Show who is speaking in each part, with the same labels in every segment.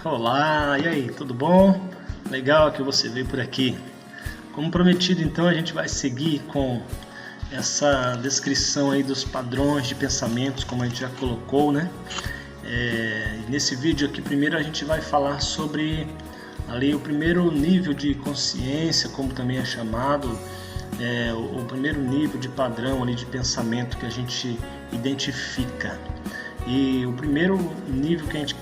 Speaker 1: Olá, e aí, tudo bom? Legal que você veio por aqui. Como prometido, então, a gente vai seguir com essa descrição aí dos padrões de pensamentos, como a gente já colocou, né? Nesse vídeo aqui, primeiro a gente vai falar sobre ali o primeiro nível de consciência, como também é chamado, o primeiro nível de padrão ali de pensamento que a gente identifica. E o primeiro nível que a gente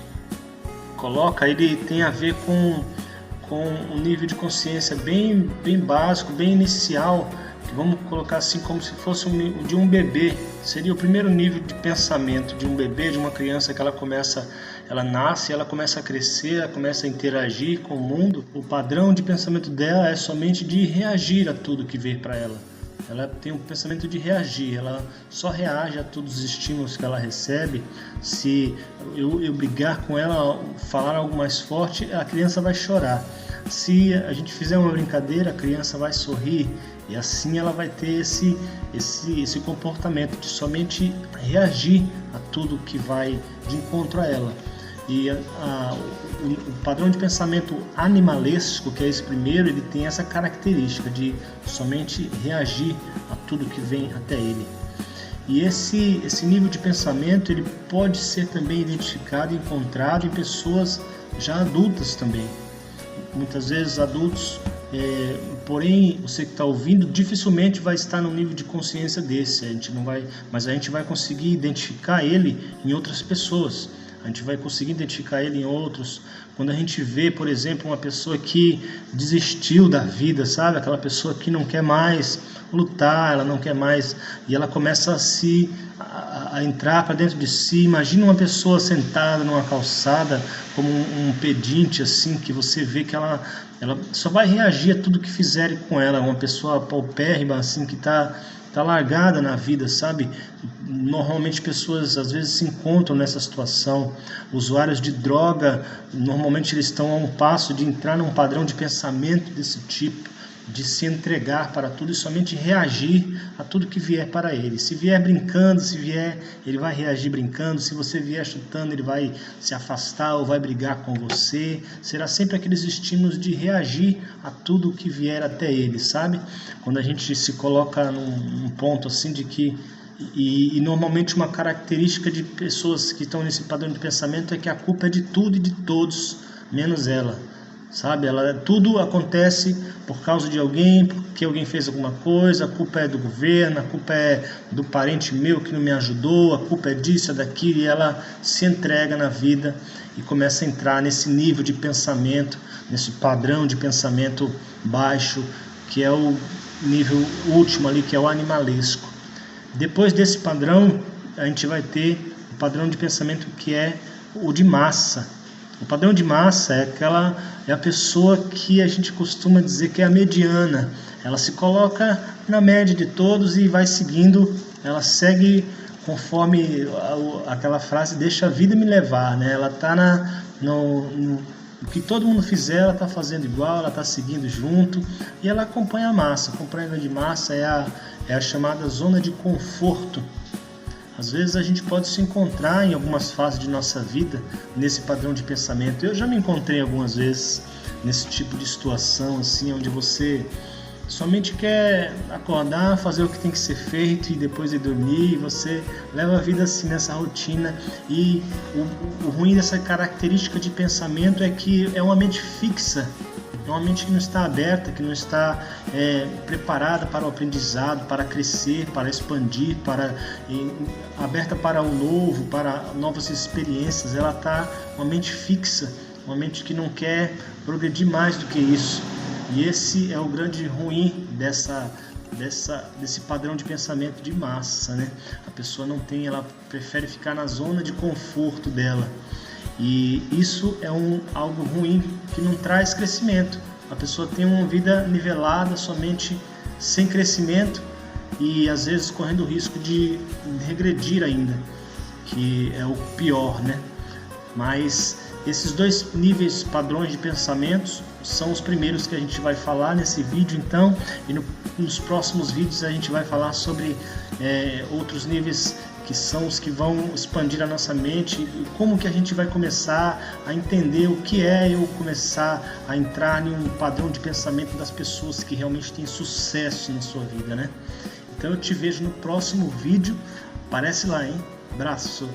Speaker 1: coloca, ele tem a ver com um nível de consciência bem básico, bem inicial, que vamos colocar assim como se fosse de um bebê. Seria o primeiro nível de pensamento de um bebê, de uma criança, que ela nasce, ela começa a crescer, ela começa a interagir com o mundo. O padrão de pensamento dela é somente de reagir a tudo que vem para ela. Ela tem um pensamento de reagir, ela só reage a todos os estímulos que ela recebe. Se eu brigar com ela, falar algo mais forte, a criança vai chorar. Se a gente fizer uma brincadeira, a criança vai sorrir, e assim ela vai ter esse comportamento de somente reagir a tudo que vai de encontro a ela. E o padrão de pensamento animalesco, que é esse primeiro, ele tem essa característica de somente reagir a tudo que vem até ele. E esse nível de pensamento, ele pode ser também identificado e encontrado em pessoas já adultas também. Muitas vezes adultos, porém você que está ouvindo dificilmente vai estar no nível de consciência desse. Mas a gente vai conseguir identificar ele em outras pessoas. A gente vai conseguir identificar ele em outros. Quando a gente vê, por exemplo, uma pessoa que desistiu da vida, sabe? Aquela pessoa que não quer mais lutar, ela não quer mais, e ela começa a entrar para dentro de si. Imagina uma pessoa sentada numa calçada, como um pedinte, assim, que você vê que ela só vai reagir a tudo que fizerem com ela. Uma pessoa paupérrima, assim, que está largada na vida, sabe? Normalmente pessoas às vezes se encontram nessa situação. Usuários de droga, normalmente eles estão a um passo de entrar num padrão de pensamento desse tipo, de se entregar para tudo e somente reagir a tudo que vier para ele. Se vier brincando, ele vai reagir brincando. Se você vier chutando, ele vai se afastar ou vai brigar com você. Será sempre aqueles estímulos de reagir a tudo que vier até ele, sabe? Quando a gente se coloca num ponto assim de que e normalmente uma característica de pessoas que estão nesse padrão de pensamento é que a culpa é de tudo e de todos, menos ela. Sabe, tudo acontece por causa de alguém, porque alguém fez alguma coisa. A culpa é do governo, a culpa é do parente meu que não me ajudou, a culpa é disso, é daquilo, e ela se entrega na vida e começa a entrar nesse nível de pensamento, nesse padrão de pensamento baixo, que é o nível último ali, que é o animalesco. Depois desse padrão, a gente vai ter o padrão de pensamento que é o de massa. O padrão de massa é a pessoa que a gente costuma dizer que é a mediana. Ela se coloca na média de todos e vai seguindo, ela segue conforme aquela frase, deixa a vida me levar, né? Ela está no que todo mundo fizer, ela está fazendo igual, ela está seguindo junto, e ela acompanha a massa. A companhia de massa é a chamada zona de conforto. Às vezes a gente pode se encontrar em algumas fases de nossa vida nesse padrão de pensamento. Eu já me encontrei algumas vezes nesse tipo de situação, assim, onde você somente quer acordar, fazer o que tem que ser feito e depois ir dormir. E você leva a vida assim nessa rotina. E o ruim dessa característica de pensamento é que é uma mente fixa. É uma mente que não está aberta, que não está preparada para o aprendizado, para crescer, para expandir, aberta para o novo, para novas experiências. Ela está uma mente fixa, uma mente que não quer progredir mais do que isso. E esse é o grande ruim desse padrão de pensamento de massa, né? A pessoa ela prefere ficar na zona de conforto dela. E isso é algo ruim, que não traz crescimento. A pessoa tem uma vida nivelada, somente sem crescimento, e às vezes correndo o risco de regredir ainda, que é o pior, né? Mas esses dois níveis padrões de pensamentos são os primeiros que a gente vai falar nesse vídeo, então, e nos próximos vídeos a gente vai falar sobre outros níveis que são os que vão expandir a nossa mente, e como que a gente vai começar a entender o que é eu começar a entrar em um padrão de pensamento das pessoas que realmente têm sucesso na sua vida, né? Então eu te vejo no próximo vídeo. Aparece lá, hein? Abraço!